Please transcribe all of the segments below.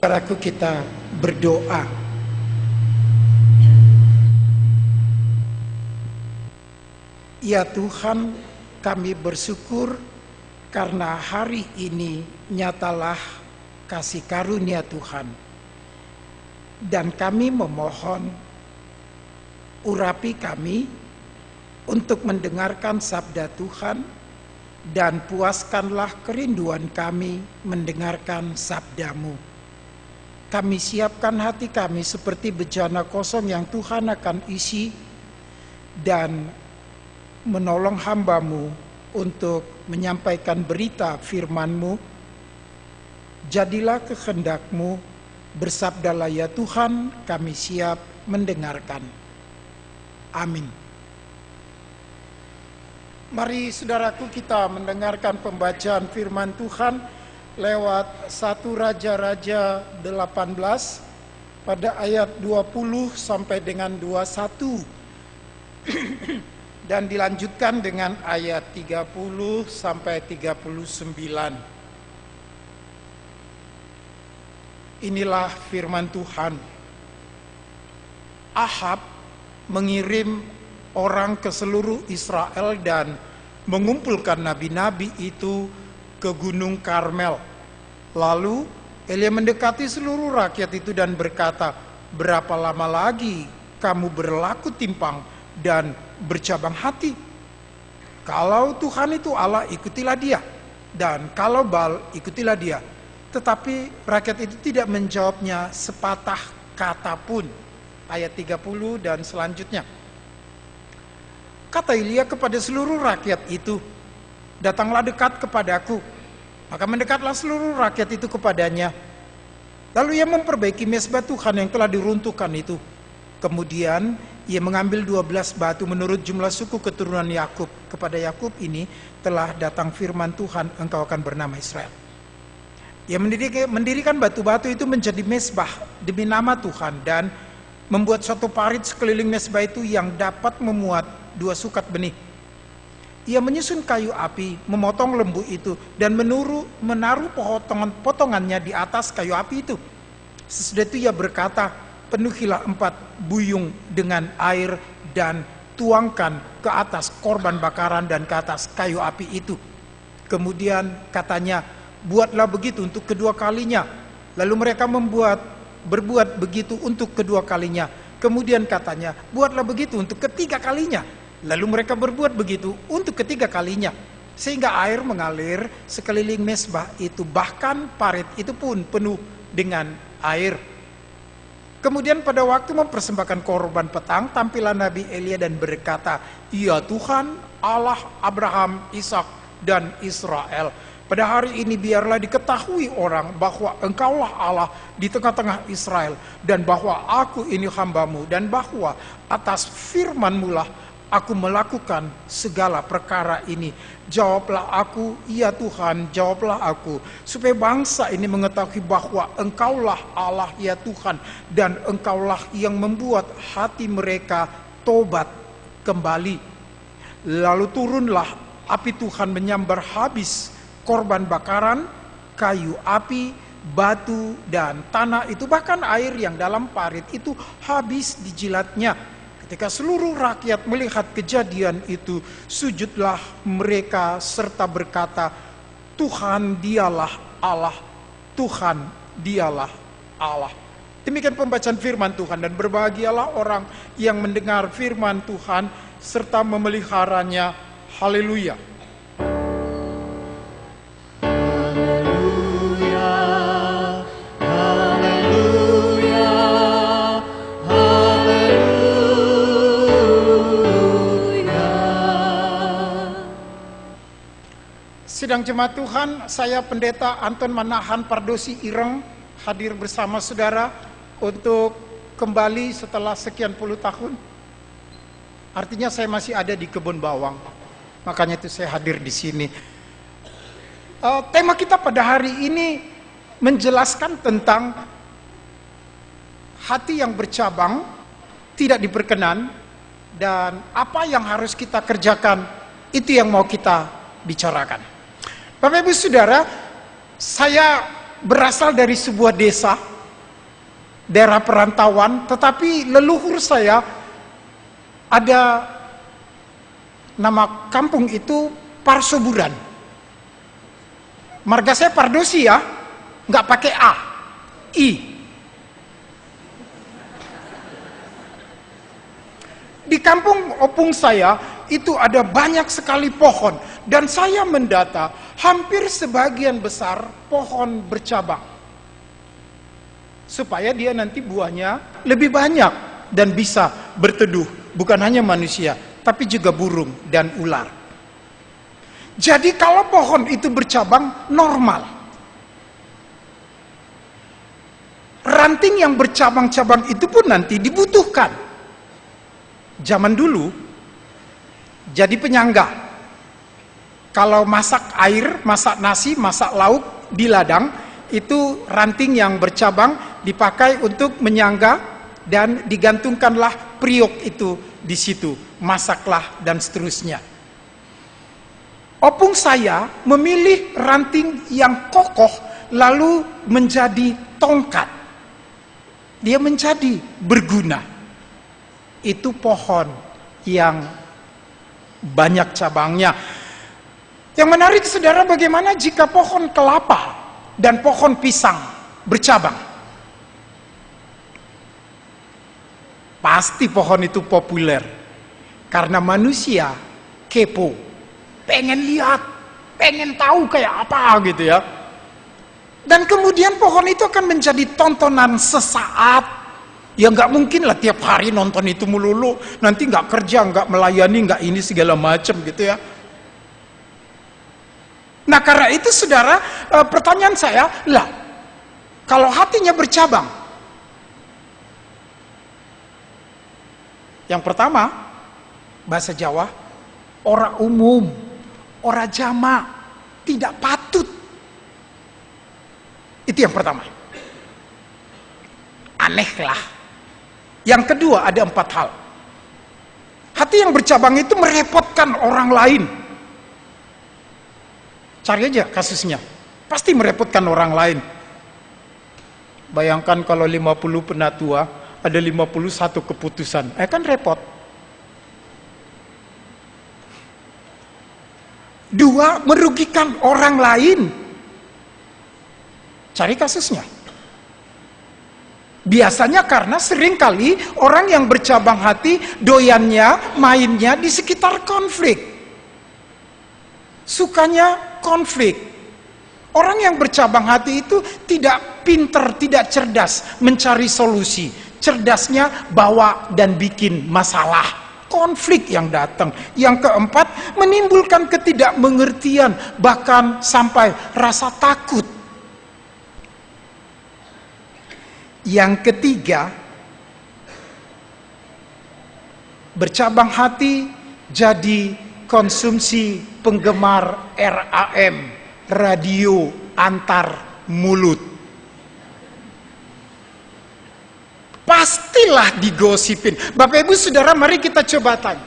Saudaraku, kita berdoa. Ya Tuhan, kami bersyukur karena hari ini nyatalah kasih karunia Tuhan. Dan kami memohon, urapi kami untuk mendengarkan sabda Tuhan, dan puaskanlah kerinduan kami mendengarkan sabdamu. Kami siapkan hati kami seperti bejana kosong yang Tuhan akan isi, dan menolong hamba-Mu untuk menyampaikan berita firman-Mu. Jadilah kehendak-Mu, bersabdalah ya Tuhan, kami siap mendengarkan. Amin. Mari saudaraku, kita mendengarkan pembacaan firman Tuhan lewat 1 Raja-Raja 18 pada ayat 20 sampai dengan 21 dan dilanjutkan dengan ayat 30 sampai 39. Inilah firman Tuhan. Ahab mengirim orang ke seluruh Israel dan mengumpulkan nabi-nabi itu ke Gunung Karmel. Lalu Elia mendekati seluruh rakyat itu dan berkata, "Berapa lama lagi kamu berlaku timpang dan bercabang hati? Kalau Tuhan itu Allah, ikutilah dia, dan kalau Baal, ikutilah dia." Tetapi rakyat itu tidak menjawabnya sepatah kata pun. Ayat 30 dan selanjutnya. Kata Elia kepada seluruh rakyat itu, "Datanglah dekat kepadaku." Maka mendekatlah seluruh rakyat itu kepadanya. Lalu ia memperbaiki mezbah Tuhan yang telah diruntuhkan itu. Kemudian ia mengambil 12 batu menurut jumlah suku keturunan Yakub. Kepada Yakub ini telah datang firman Tuhan, "Engkau akan bernama Israel." Ia mendirikan batu-batu itu menjadi mezbah demi nama Tuhan, dan membuat suatu parit sekeliling mezbah itu yang dapat memuat 2 sukat benih. Ia menyusun kayu api, memotong lembu itu, dan menaruh potongannya di atas kayu api itu. Sesudah itu ia berkata, "Penuhilah 4 buyung dengan air dan tuangkan ke atas korban bakaran dan ke atas kayu api itu." Kemudian katanya, "Buatlah begitu untuk kedua kalinya." Lalu mereka berbuat begitu untuk kedua kalinya. Kemudian katanya, "Buatlah begitu untuk ketiga kalinya." Lalu mereka berbuat begitu untuk ketiga kalinya, sehingga air mengalir sekeliling mezbah itu, bahkan parit itu pun penuh dengan air. Kemudian pada waktu mempersembahkan korban petang, tampillah Nabi Elia dan berkata, "Ya Tuhan, Allah Abraham, Ishak, dan Israel, pada hari ini biarlah diketahui orang bahwa Engkaulah Allah di tengah-tengah Israel, dan bahwa aku ini hamba-Mu, dan bahwa atas firman-Mu lah aku melakukan segala perkara ini. Jawablah aku, ya Tuhan, jawablah aku, supaya bangsa ini mengetahui bahwa Engkaulah Allah, ya Tuhan, dan Engkaulah yang membuat hati mereka tobat kembali." Lalu turunlah api Tuhan menyambar habis korban bakaran, kayu api, batu, dan tanah itu, bahkan air yang dalam parit itu habis dijilatnya. Ketika seluruh rakyat melihat kejadian itu, sujudlah mereka serta berkata, "Tuhan dialah Allah, Tuhan dialah Allah." Demikian pembacaan firman Tuhan, dan berbahagialah orang yang mendengar firman Tuhan serta memeliharanya. Haleluya. Sidang jemaat Tuhan, saya Pendeta Anton Manahan Pardosi Ireng hadir bersama saudara untuk kembali setelah sekian puluh tahun. Artinya saya masih ada di kebun bawang, makanya itu saya hadir di sini. Tema kita pada hari ini menjelaskan tentang hati yang bercabang, tidak diperkenan, dan apa yang harus kita kerjakan, itu yang mau kita bicarakan. Bapak Ibu Saudara, saya berasal dari sebuah desa daerah perantauan, tetapi leluhur saya ada nama kampung itu Parsoburan. Marga saya Pardosi ya, nggak pakai A, I. Di kampung opung saya itu ada banyak sekali pohon, dan saya mendata hampir sebagian besar pohon bercabang supaya dia nanti buahnya lebih banyak dan bisa berteduh, bukan hanya manusia tapi juga burung dan ular. Jadi kalau pohon itu bercabang normal. Ranting yang bercabang-cabang itu pun nanti dibutuhkan. Zaman dulu jadi penyangga. Kalau masak air, masak nasi, masak lauk di ladang, itu ranting yang bercabang dipakai untuk menyangga dan digantungkanlah priok itu di situ, masaklah dan seterusnya. Opung saya memilih ranting yang kokoh lalu menjadi tongkat. Dia menjadi berguna. Itu pohon yang banyak cabangnya. Yang menarik saudara, bagaimana jika pohon kelapa dan pohon pisang bercabang? Pasti pohon itu populer karena manusia kepo, pengen lihat, pengen tahu kayak apa gitu ya. Dan kemudian pohon itu akan menjadi tontonan sesaat. Ya nggak mungkin lah tiap hari nonton itu melulu, nanti nggak kerja, nggak melayani, nggak ini segala macam gitu ya. Nah karena itu saudara, pertanyaan saya, lah kalau hatinya bercabang, yang pertama bahasa Jawa, ora umum, ora jama, tidak patut. Itu yang pertama. Aneh lah. Yang kedua ada 4 hal. Hati yang bercabang itu merepotkan orang lain. Cari aja kasusnya. Pasti merepotkan orang lain. Bayangkan kalau 50 penatua, ada 51 keputusan. Kan repot. 2, merugikan orang lain. Cari kasusnya. Biasanya karena seringkali orang yang bercabang hati doyannya, mainnya di sekitar konflik. Sukanya konflik. Orang yang bercabang hati itu tidak pinter, tidak cerdas mencari solusi. Cerdasnya bawa dan bikin masalah. Konflik yang datang. Yang keempat, menimbulkan ketidakmengertian, bahkan sampai rasa takut. Yang ketiga, bercabang hati jadi konsumsi penggemar RAM, radio antar mulut. Pastilah digosipin. Bapak Ibu Saudara, mari kita coba tanya.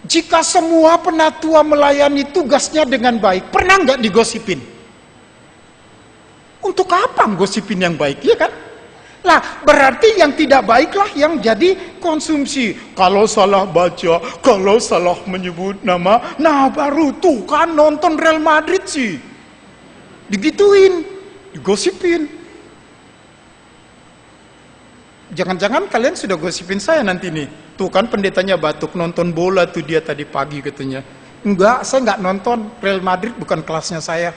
Jika semua penatua melayani tugasnya dengan baik, pernah nggak digosipin? Untuk apa gosipin yang baik, ya kan? Nah, berarti yang tidak baiklah yang jadi konsumsi. Kalau salah baca, kalau salah menyebut nama, nah baru tuh kan nonton Real Madrid sih. Digituin, digosipin. Jangan-jangan kalian sudah gosipin saya nanti nih. Tuh kan pendetanya batuk, nonton bola tuh dia tadi pagi katanya. Enggak, saya enggak nonton Real Madrid, bukan kelasnya saya.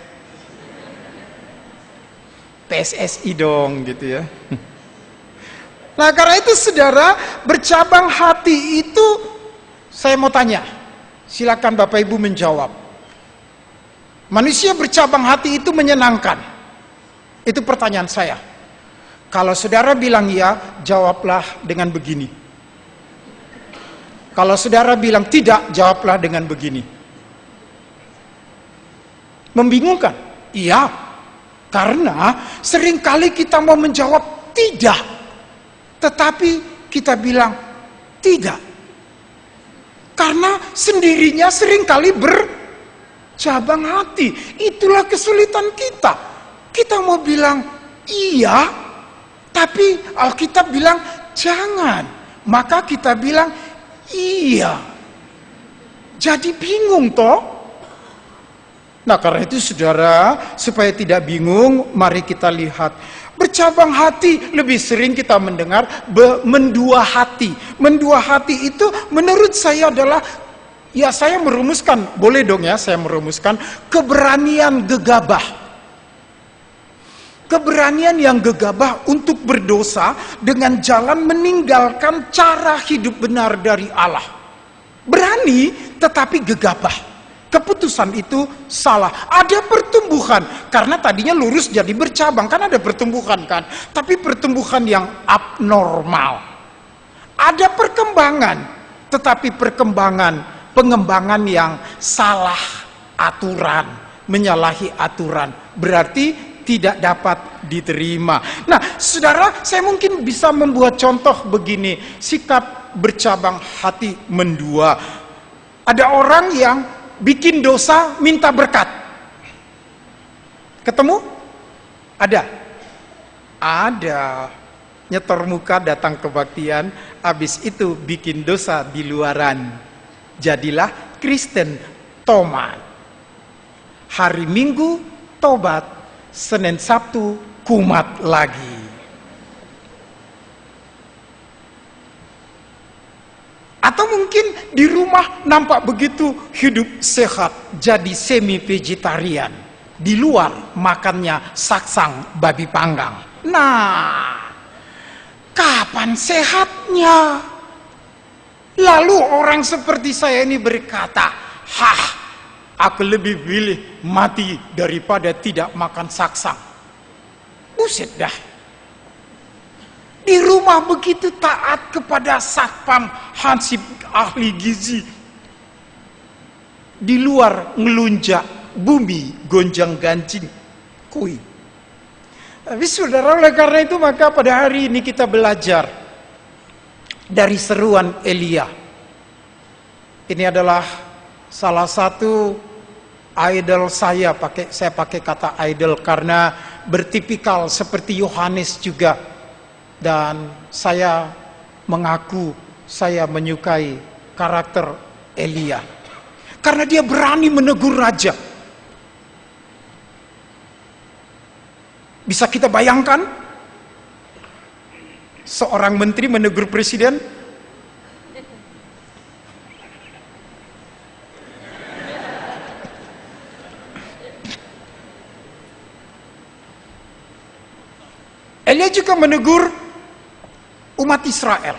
PSSI dong gitu ya. Nah karena itu saudara, bercabang hati itu, saya mau tanya, silakan Bapak Ibu menjawab. Manusia bercabang hati itu menyenangkan? Itu pertanyaan saya. Kalau saudara bilang ya, jawablah dengan begini. Kalau saudara bilang tidak, jawablah dengan begini. Membingungkan? Iya. Karena seringkali kita mau menjawab tidak. Tetapi kita bilang tidak. Karena sendirinya seringkali bercabang hati. Itulah kesulitan kita. Kita mau bilang iya, Tapi Alkitab bilang jangan. Maka kita bilang iya. Jadi bingung toh. Nah karena itu saudara, supaya tidak bingung, mari kita lihat. Bercabang hati, lebih sering kita mendengar mendua hati. Mendua hati itu menurut saya adalah, ya saya merumuskan, boleh dong ya saya merumuskan, keberanian gegabah. Keberanian yang gegabah untuk berdosa dengan jalan meninggalkan cara hidup benar dari Allah. Berani tetapi gegabah. Keputusan itu salah. Ada pertumbuhan. Karena tadinya lurus jadi bercabang. Kan ada pertumbuhan kan. Tapi pertumbuhan yang abnormal. Ada perkembangan. Tetapi pengembangan yang salah aturan. Menyalahi aturan. Berarti tidak dapat diterima. Nah, saudara, saya mungkin bisa membuat contoh begini. Sikap bercabang hati mendua. Ada orang yang bikin dosa minta berkat. Ketemu? Ada? Ada. Nyetor muka datang kebaktian, habis itu bikin dosa di luaran. Jadilah Kristen tomat. Hari Minggu tobat, Senin Sabtu kumat lagi. Atau mungkin di rumah nampak begitu hidup sehat, jadi semi vegetarian. Di luar makannya saksang babi panggang. Nah, kapan sehatnya? Lalu orang seperti saya ini berkata, aku lebih pilih mati daripada tidak makan saksang. Buset dah. Di rumah begitu taat kepada satpam, hansip, ahli gizi. Di luar ngelunjak, bumi gonjang gancing. Kui. Tapi saudara, oleh karena itu maka pada hari ini kita belajar dari seruan Elia. Ini adalah salah satu idol saya pakai kata idol karena bertipikal seperti Yohanes juga, dan saya mengaku saya menyukai karakter Elia karena dia berani menegur raja. Bisa kita bayangkan seorang menteri menegur presiden? Elia juga menegur umat Israel.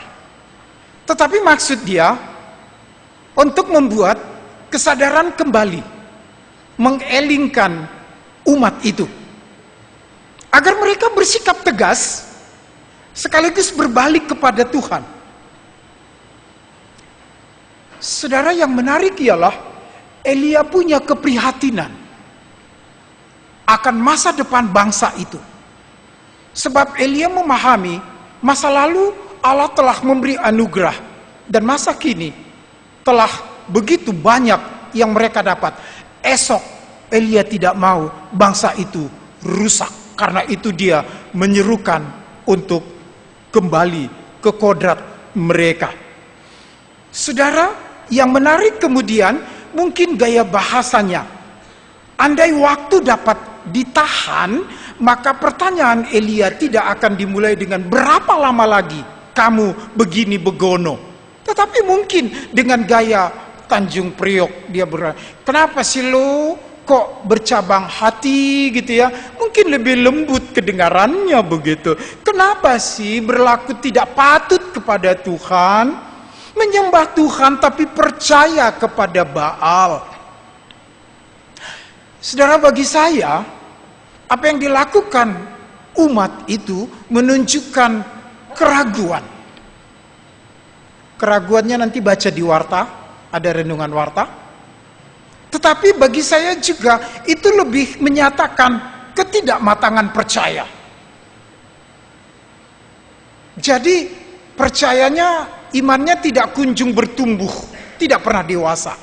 Tetapi maksud dia untuk membuat kesadaran kembali, mengelingkan umat itu, agar mereka bersikap tegas, sekaligus berbalik kepada Tuhan. Saudara, yang menarik ialah Elia punya keprihatinan akan masa depan bangsa itu. Sebab Elia memahami masa lalu Allah telah memberi anugerah, dan masa kini telah begitu banyak yang mereka dapat. Esok Elia tidak mau bangsa itu rusak. Karena itu dia menyerukan untuk kembali ke kodrat mereka. Saudara, yang menarik kemudian mungkin gaya bahasanya. Andai waktu dapat ditahan, maka pertanyaan Elia tidak akan dimulai dengan berapa lama lagi kamu begini begono. Tetapi mungkin dengan gaya Tanjung Priok dia berkata, kenapa sih lo kok bercabang hati gitu ya? Mungkin lebih lembut kedengarannya begitu. Kenapa sih berlaku tidak patut kepada Tuhan? Menyembah Tuhan tapi percaya kepada Baal. Saudara, bagi saya, apa yang dilakukan umat itu menunjukkan keraguan. Keraguannya nanti baca di warta, ada renungan warta. Tetapi bagi saya juga itu lebih menyatakan ketidakmatangan percaya. Jadi percayanya, imannya tidak kunjung bertumbuh, tidak pernah dewasa.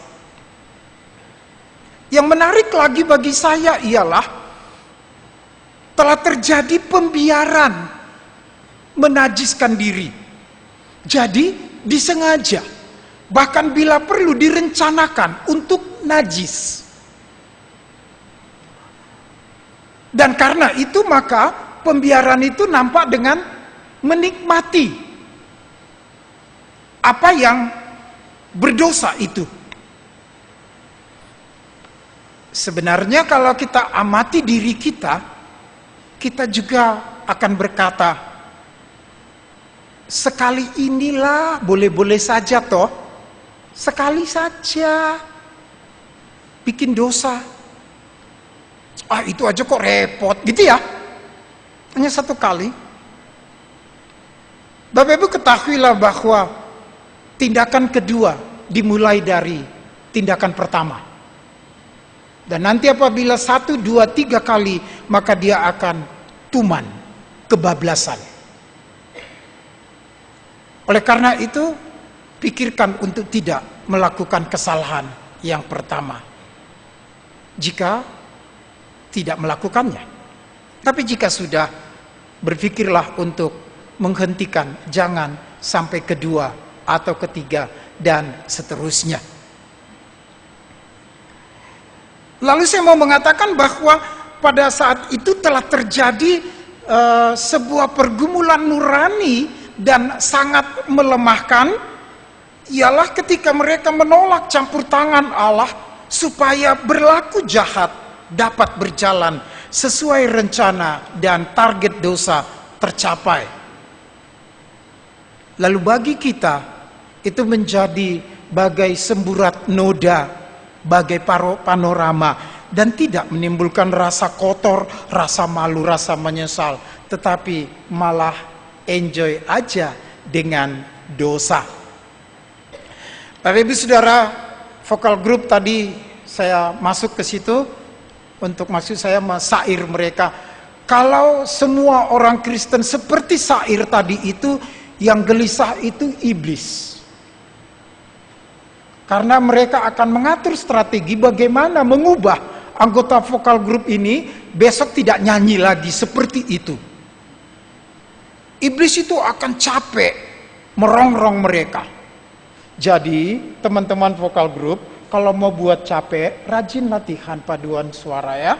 Yang menarik lagi bagi saya ialah telah terjadi pembiaran menajiskan diri. Jadi disengaja, bahkan bila perlu direncanakan untuk najis. Dan karena itu maka pembiaran itu nampak dengan menikmati apa yang berdosa itu. Sebenarnya kalau kita amati diri kita, kita juga akan berkata, sekali inilah boleh-boleh saja toh, sekali saja bikin dosa. Itu aja kok repot gitu ya. Hanya satu kali. Bapak Ibu ketahuilah bahwa tindakan kedua dimulai dari tindakan pertama. Dan nanti apabila 1, 2, 3 kali, maka dia akan tuman, kebablasan. Oleh karena itu, pikirkan untuk tidak melakukan kesalahan yang pertama. Jika tidak melakukannya. Tapi jika sudah, berpikirlah untuk menghentikan, jangan sampai kedua atau ketiga dan seterusnya. Lalu saya mau mengatakan bahwa pada saat itu telah terjadi sebuah pergumulan nurani dan sangat melemahkan, ialah ketika mereka menolak campur tangan Allah supaya berlaku jahat dapat berjalan sesuai rencana dan target dosa tercapai. Lalu bagi kita itu menjadi bagai semburat noda, bagai panorama, dan tidak menimbulkan rasa kotor, rasa malu, rasa menyesal, tetapi malah enjoy aja dengan dosa. Bapak Ibu Saudara, vokal group tadi saya masuk ke situ untuk maksud saya mensair mereka. Kalau semua orang Kristen seperti sair tadi itu, yang gelisah itu iblis. Karena mereka akan mengatur strategi bagaimana mengubah anggota vokal grup ini besok tidak nyanyi lagi seperti itu. Iblis itu akan capek merongrong mereka. Jadi teman-teman vokal grup, kalau mau buat capek, rajin latihan paduan suara ya.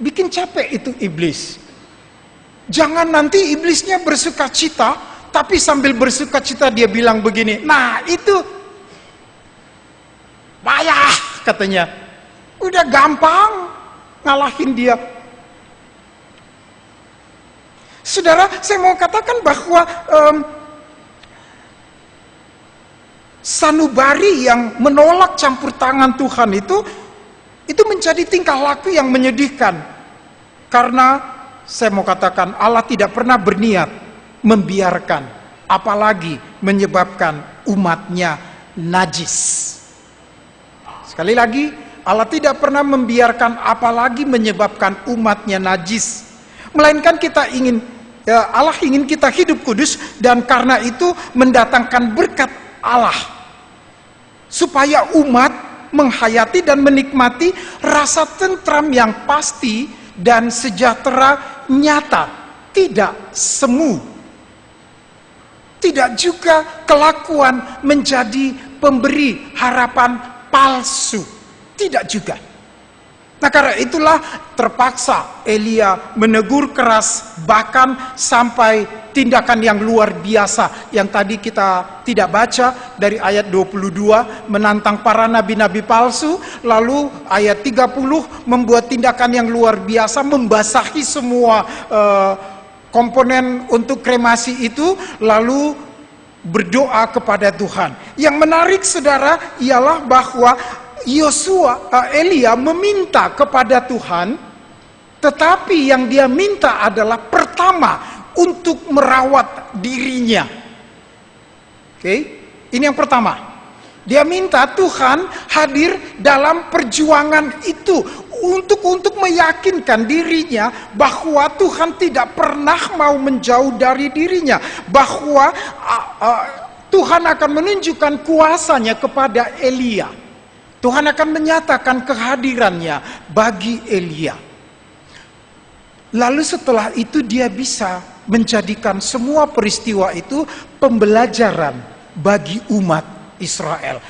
Bikin capek itu iblis. Jangan nanti iblisnya bersuka cita, tapi sambil bersuka cita dia bilang begini, nah itu payah katanya. Udah gampang ngalahin dia. Saudara, saya mau katakan bahwa sanubari yang menolak campur tangan Tuhan itu menjadi tingkah laku yang menyedihkan. Karena saya mau katakan Allah tidak pernah berniat membiarkan, apalagi menyebabkan umatnya najis. Sekali lagi, Allah tidak pernah membiarkan apalagi menyebabkan umatnya najis. Melainkan kita ingin, Allah ingin kita hidup kudus, dan karena itu mendatangkan berkat Allah. Supaya umat menghayati dan menikmati rasa tentram yang pasti dan sejahtera nyata, tidak semu. Tidak juga kelakuan menjadi pemberi harapan palsu. Tidak juga. Nah karena itulah terpaksa Elia menegur keras, bahkan sampai tindakan yang luar biasa yang tadi kita tidak baca dari ayat 22, menantang para nabi-nabi palsu. Lalu ayat 30 membuat tindakan yang luar biasa, membasahi semua komponen untuk kremasi itu, lalu berdoa kepada Tuhan. Yang menarik saudara ialah bahwa Elia meminta kepada Tuhan, tetapi yang dia minta adalah pertama untuk merawat dirinya. Oke, ini yang pertama. Dia minta Tuhan hadir dalam perjuangan itu untuk meyakinkan dirinya bahwa Tuhan tidak pernah mau menjauh dari dirinya, bahwa Tuhan akan menunjukkan kuasanya kepada Elia. Tuhan akan menyatakan kehadirannya bagi Elia. Lalu setelah itu dia bisa menjadikan semua peristiwa itu pembelajaran bagi umat Israel.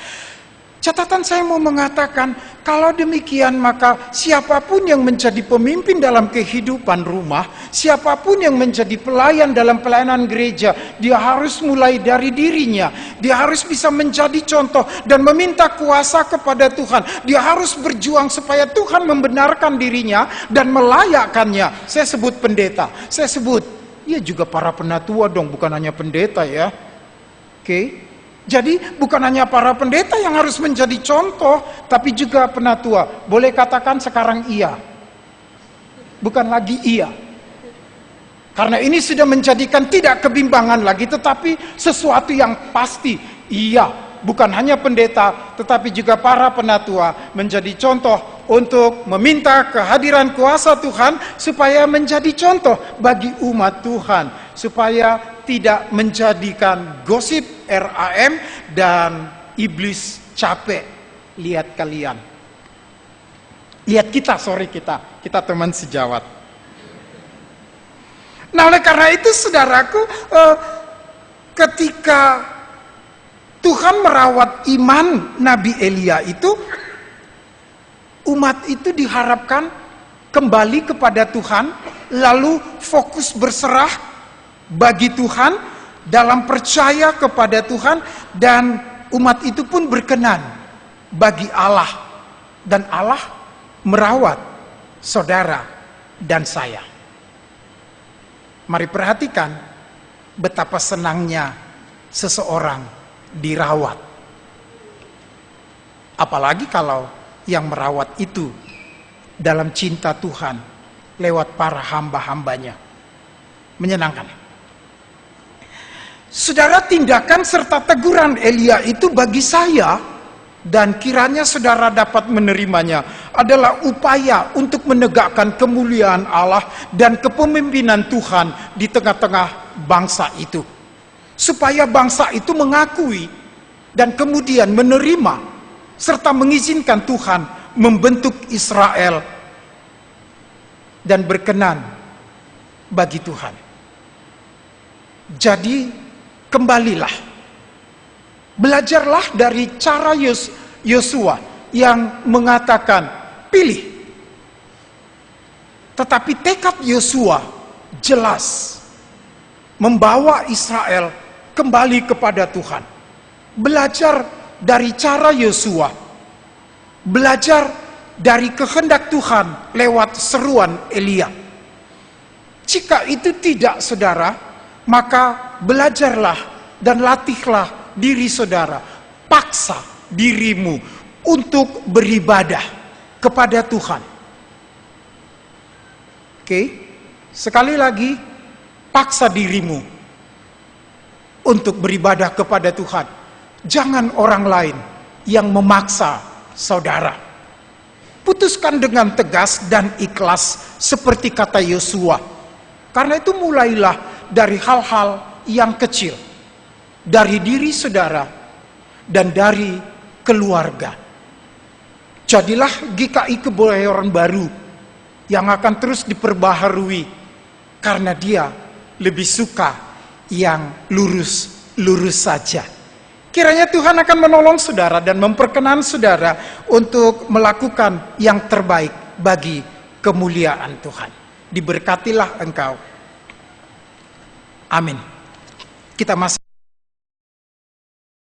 Catatan saya mau mengatakan, kalau demikian maka siapapun yang menjadi pemimpin dalam kehidupan rumah, siapapun yang menjadi pelayan dalam pelayanan gereja, dia harus mulai dari dirinya. Dia harus bisa menjadi contoh dan meminta kuasa kepada Tuhan. Dia harus berjuang supaya Tuhan membenarkan dirinya dan melayakkannya. Saya sebut pendeta, saya sebut, ya juga para penatua dong, bukan hanya pendeta ya. Oke. Jadi bukan hanya para pendeta yang harus menjadi contoh, tapi juga penatua. Boleh katakan sekarang iya, bukan lagi iya. Karena ini sudah menjadikan tidak kebimbangan lagi, tetapi sesuatu yang pasti. Iya, bukan hanya pendeta, tetapi juga para penatua menjadi contoh untuk meminta kehadiran kuasa Tuhan supaya menjadi contoh bagi umat Tuhan, supaya tidak menjadikan gosip RAM dan iblis capek. Lihat kalian, lihat kita teman sejawat. Nah, oleh karena itu saudaraku, ketika Tuhan merawat iman Nabi Elia itu, umat itu diharapkan kembali kepada Tuhan, lalu fokus berserah bagi Tuhan, dalam percaya kepada Tuhan, dan umat itu pun berkenan bagi Allah, dan Allah merawat saudara dan saya. Mari perhatikan betapa senangnya seseorang dirawat, apalagi kalau yang merawat itu dalam cinta Tuhan lewat para hamba-hambanya. Menyenangkan. Saudara, tindakan serta teguran Elia itu bagi saya, dan kiranya saudara dapat menerimanya, adalah upaya untuk menegakkan kemuliaan Allah dan kepemimpinan Tuhan di tengah-tengah bangsa itu. Supaya bangsa itu mengakui dan kemudian menerima serta mengizinkan Tuhan membentuk Israel dan berkenan bagi Tuhan. Jadi kembalilah, belajarlah dari cara Yosua yang mengatakan pilih. Tetapi tekad Yosua jelas, membawa Israel kembali kepada Tuhan. Belajar dari cara Yosua, belajar dari kehendak Tuhan lewat seruan Elia. Jika itu tidak, saudara, maka belajarlah dan latihlah diri saudara, paksa dirimu untuk beribadah kepada Tuhan. Oke, sekali lagi, paksa dirimu untuk beribadah kepada Tuhan. Jangan orang lain yang memaksa saudara. Putuskan dengan tegas dan ikhlas seperti kata Yosua. Karena itu mulailah dari hal-hal yang kecil, dari diri saudara dan dari keluarga. Jadilah GKI Kebayoran Baru yang akan terus diperbaharui, karena dia lebih suka yang lurus-lurus saja. Kiranya Tuhan akan menolong saudara dan memperkenan saudara untuk melakukan yang terbaik bagi kemuliaan Tuhan. Diberkatilah engkau. Amin. Kita masih